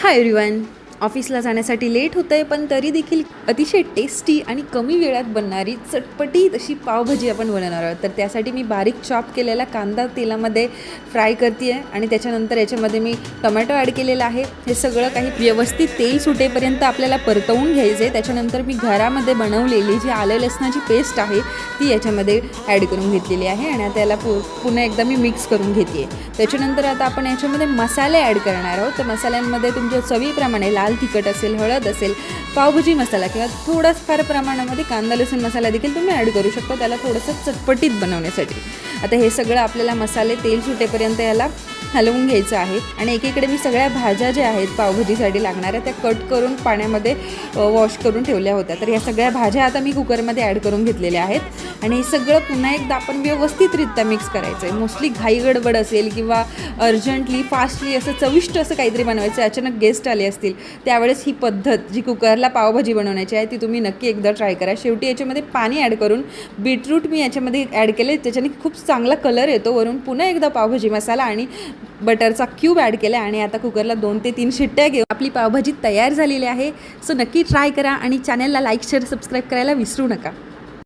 Hi everyone. ऑफिसला जाण्यासाठी late होतं आहे, पण तरी देखील अतिशय टेस्टी आणि कमी वेळात बनणारी चटपटीत अशी पावभाजी आपण बनवणार आहोत. तर त्यासाठी मी बारीक चॉप केलेला कांदा तेलामध्ये फ्राय करते आहे आणि त्याच्यानंतर याच्यामध्ये मी टोमॅटो ॲड केलेला आहे. हे सगळं काही व्यवस्थित तेल सुटेपर्यंत आपल्याला परतवून घ्यायचं आहे. त्याच्यानंतर मी घरामध्ये बनवलेली जी आलं लसणाची पेस्ट आहे ती याच्यामध्ये ॲड करून घेतलेली आहे आणि त्याला पुन्हा एकदा मी मिक्स करून घेते आहे. त्याच्यानंतर आता आपण याच्यामध्ये मसाले ॲड करणार आहोत. तर मसाल्यांमध्ये तुमच्या चवीप्रमाणे लाल तिखट असेल, हळद असेल, पावभाजी मसाला किंवा थोडाफार प्रमाणामध्ये कांदा लसूण मसाला देखील तुम्ही ॲड करू शकता त्याला थोडंसं चटपटीत बनवण्यासाठी. आता हे सगळं आपल्याला मसाले तेल सुटेपर्यंत याला हलवून घ्यायचं आहे आणि एकीकडे मी सगळ्या भाज्या ज्या आहेत पावभाजीसाठी लागणाऱ्या त्या कट करून पाण्यामध्ये वॉश करून ठेवल्या होत्या. तर या सगळ्या भाज्या आता मी कुकरमध्ये ॲड करून घेतलेल्या आहेत आणि हे सगळं पुन्हा एकदा आपण व्यवस्थितरित्या मिक्स करायचं आहे. मोस्टली घाई गडबड असेल किंवा अर्जंटली फास्टली असं चविष्ट असं काहीतरी बनवायचं, अचानक गेस्ट आले असतील, त्यावेळेस ही पद्धत जी कुकरला पावभाजी बनवण्याची आहे ती तुम्ही नक्की एकदा ट्राय करा. शेवटी याच्यामध्ये पाणी ॲड करून बीटरूट मी याच्यामध्ये ॲड केले, त्याच्याने खूप चांगला कलर येतो. वरून पुन्हा एकदा पावभाजी मसाला आणि बटरचा क्यूब ॲड केला आणि आता कुकरला 2 ते 3 शिट्ट्या घेऊन आपली पावभाजी तयार झालेली आहे. सो नक्की ट्राय करा आणि चॅनलला लाईक शेअर सबस्क्राईब करायला विसरू नका.